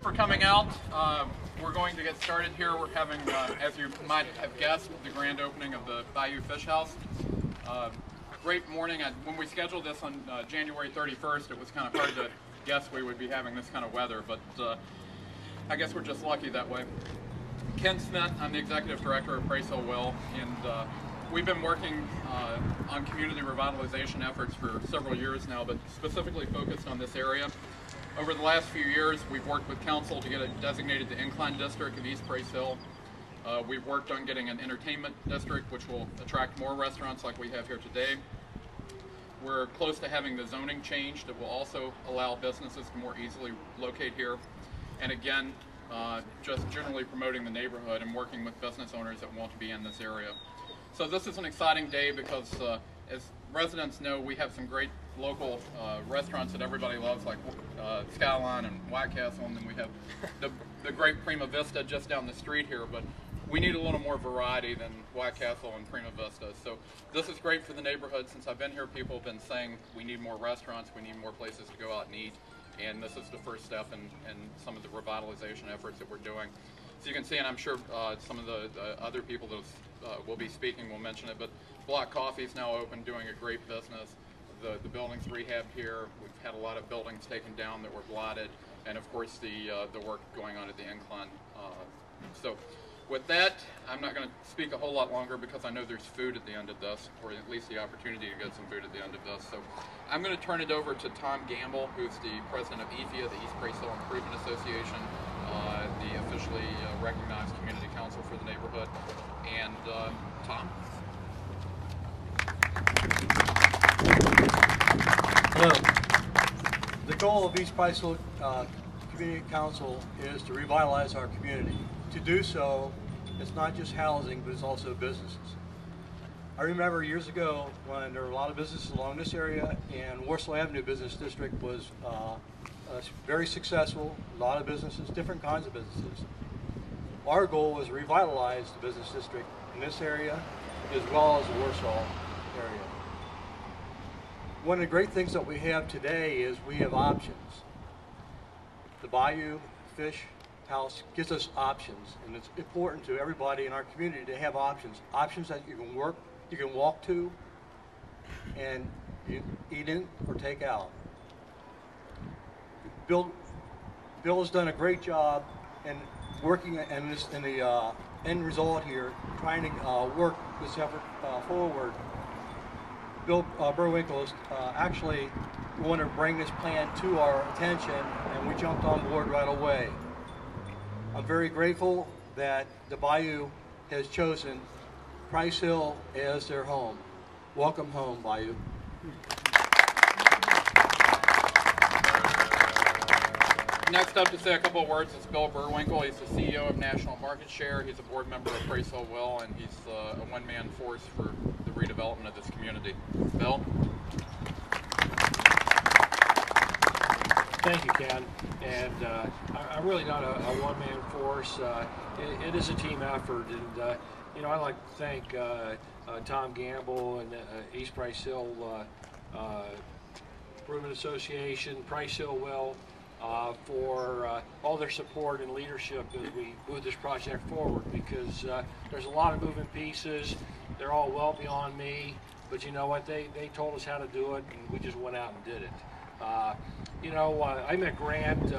For coming out. We're going to get started here. We're having, as you might have guessed, the grand opening of the Bayou Fish House. Great morning. When we scheduled this on January 31st, it was kind of hard to guess we would be having this kind of weather, but I guess we're just lucky that way. Ken Smith, I'm the Executive Director of Price Ave, and we've been working on community revitalization efforts for several years now, but specifically focused on this area. Over the last few years, we've worked with council to get it designated the Incline District of East Price Hill. We've worked on getting an entertainment district, which will attract more restaurants like we have here today. We're close to having the zoning changed that will also allow businesses to more easily locate here. And again, just generally promoting the neighborhood and working with business owners that want to be in this area. So this is an exciting day because as residents know, we have some great local restaurants that everybody loves, like Skyline and White Castle, and then we have the great Prima Vista just down the street here, but we need a little more variety than White Castle and Prima Vista. So this is great for the neighborhood. Since I've been here, people have been saying we need more restaurants, we need more places to go out and eat, and this is the first step in some of the revitalization efforts that we're doing. So you can see, and I'm sure some of the other people that will be speaking will mention it, but Block Coffee is now open, doing a great business. The building's rehabbed here. We've had a lot of buildings taken down that were blotted, and of course the work going on at the Incline. So with that, I'm not going to speak a whole lot longer because I know there's food at the end of this, or at least the opportunity to get some food at the end of this. So I'm going to turn it over to Tom Gamble, who's the president of EFIA, the East Price Hill Improvement Association, the officially recognized community council for the neighborhood. And Tom? Hello. The goal of East Price Hill Community Council is to revitalize our community. To do so, it's not just housing, but it's also businesses. I remember years ago when there were a lot of businesses along this area, and Warsaw Avenue Business District was very successful. A lot of businesses, different kinds of businesses. Our goal was to revitalize the business district in this area, as well as the Warsaw area. One of the great things that we have today is we have options. The Bayou Fish House gives us options, and it's important to everybody in our community to have options. Options that you can walk to, and you eat in or take out. Bill has done a great job in working in the end result here, trying to work this effort forward. Bill Burwinkle actually wanted to bring this plan to our attention, and we jumped on board right away. I'm very grateful that the Bayou has chosen Price Hill as their home. Welcome home, Bayou. Next up to say a couple of words is Bill Burwinkle. He's the CEO of National Market Share. He's a board member of Price Hill Will, and he's a one-man force for the redevelopment of this community. Bill? Thank you, Ken. And I'm really not a one-man force. It is a team effort, and you know, I'd like to thank Tom Gamble and East Price Hill Improvement Association, Price Hill Will, for all their support and leadership as we move this project forward, because there's a lot of moving pieces. They're all well beyond me, but you know what, they told us how to do it, and we just went out and did it. You know, I met Grant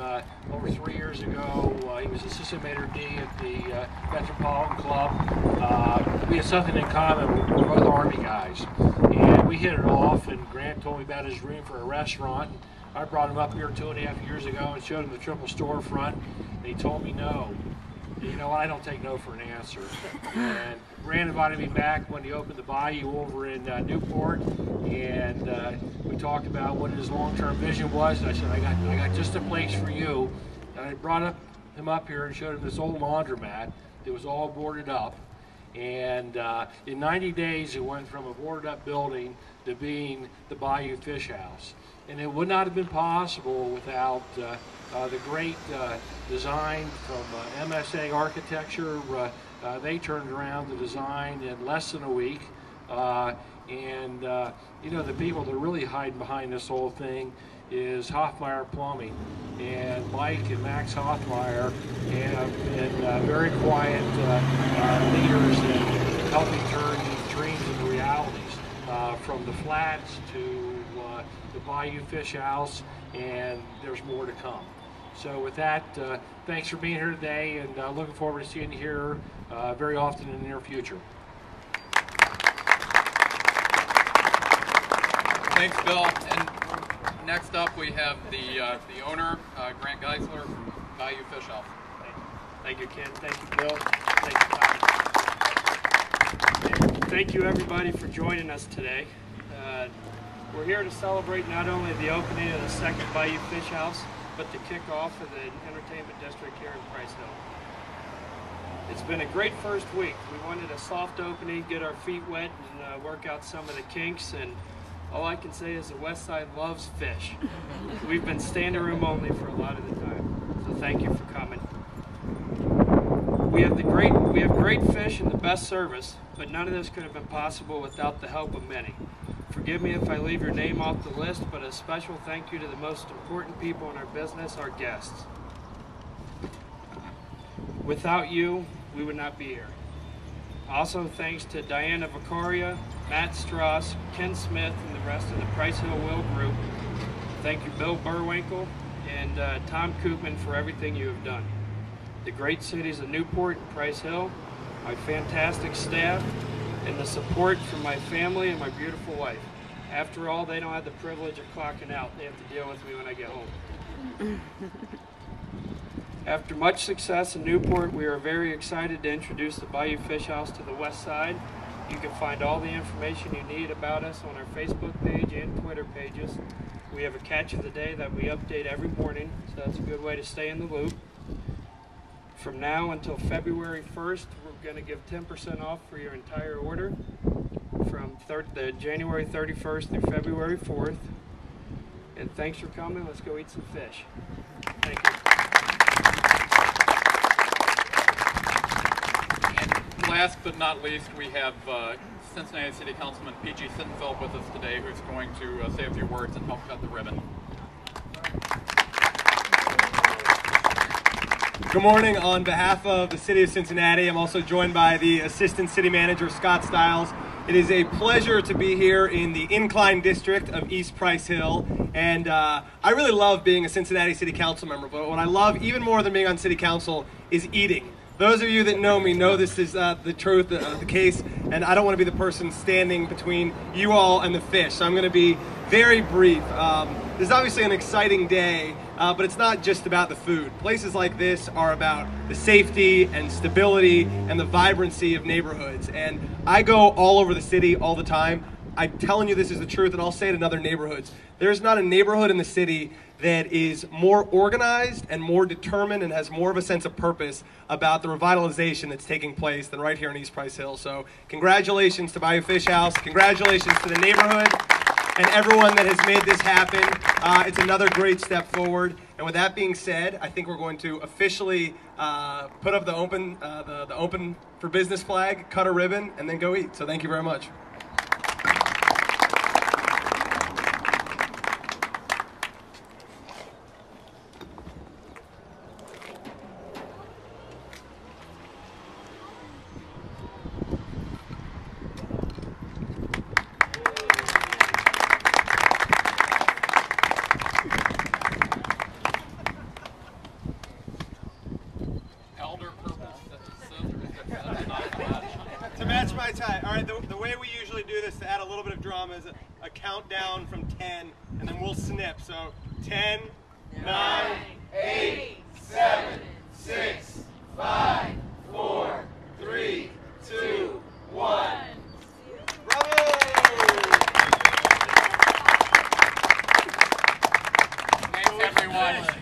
over 3 years ago. He was assistant maitre d' at the Metropolitan Club. We had something in common. We're both Army guys, and we hit it off, and Grant told me about his dream for a restaurant. I brought him up here 2.5 years ago and showed him the triple storefront, and he told me no. You know, I don't take no for an answer. And Grant invited me back when he opened the Bayou over in Newport, and we talked about what his long-term vision was. And I said, I got just a place for you. And I brought him up here and showed him this old laundromat that was all boarded up. And in 90 days, it went from a boarded up building to being the Bayou Fish House. And it would not have been possible without the great design from MSA Architecture. They turned around the design in less than a week. And you know, the people that are really hiding behind this whole thing is Hoffmeyer Plumbing. And Mike and Max Hoffmeyer have been very quiet leaders in helping turn these dreams into realities, from the flats to the Bayou Fish House, and there's more to come. So with that, thanks for being here today, and looking forward to seeing you here very often in the near future. Thanks, Bill. And next up, we have the owner, Grant Geisler from Bayou Fish House. Thank you, Ken. Thank you, Bill. Thank you, Tom. Thank you, everybody, for joining us today. We're here to celebrate not only the opening of the second Bayou Fish House, but the kickoff of the entertainment district here in Price Hill. It's been a great first week. We wanted a soft opening, get our feet wet, and work out some of the kinks. And all I can say is the West Side loves fish. We've been standing room only for a lot of the time, so thank you for coming. We have great fish and the best service, but none of this could have been possible without the help of many. Forgive me if I leave your name off the list, but a special thank you to the most important people in our business, our guests. Without you, we would not be here. Also, thanks to Diana Vicaria, Matt Strauss, Ken Smith, and the rest of the Price Hill Will Group. Thank you, Bill Burwinkle and Tom Koopman, for everything you have done. The great cities of Newport and Price Hill, my fantastic staff, and the support from my family and my beautiful wife. After all, they don't have the privilege of clocking out. They have to deal with me when I get home. After much success in Newport, we are very excited to introduce the Bayou Fish House to the west side. You can find all the information you need about us on our Facebook page and Twitter pages. We have a catch of the day that we update every morning, so that's a good way to stay in the loop. From now until February 1st, we're going to give 10% off for your entire order from January 31st through February 4th. And thanks for coming. Let's go eat some fish. Thank you. And last but not least, we have Cincinnati City Councilman P.G. Sittenfeld with us today, who's going to say a few words and help cut the ribbon. Good morning. On behalf of the City of Cincinnati, I'm also joined by the Assistant City Manager, Scott Stiles. It is a pleasure to be here in the Incline District of East Price Hill, and I really love being a Cincinnati City Council member, but what I love even more than being on City Council is eating. Those of you that know me know this is the truth, the case, and I don't want to be the person standing between you all and the fish, so I'm going to be very brief. This is obviously an exciting day, but it's not just about the food. Places like this are about the safety and stability and the vibrancy of neighborhoods. And I go all over the city all the time. I'm telling you this is the truth, and I'll say it in other neighborhoods. There's not a neighborhood in the city that is more organized and more determined and has more of a sense of purpose about the revitalization that's taking place than right here in East Price Hill. So congratulations to Bayou Fish House. Congratulations to the neighborhood and everyone that has made this happen. It's another great step forward. And with that being said, I think we're going to officially put up the open for business flag, cut a ribbon, and then go eat. So thank you very much. To match my tie. All right, the way we usually do this to add a little bit of drama is a countdown from 10, and then we'll snip. So 10, 9, 8, 7, 6, 5, 4, 3, 2, 1. Bravo! Thanks, everyone.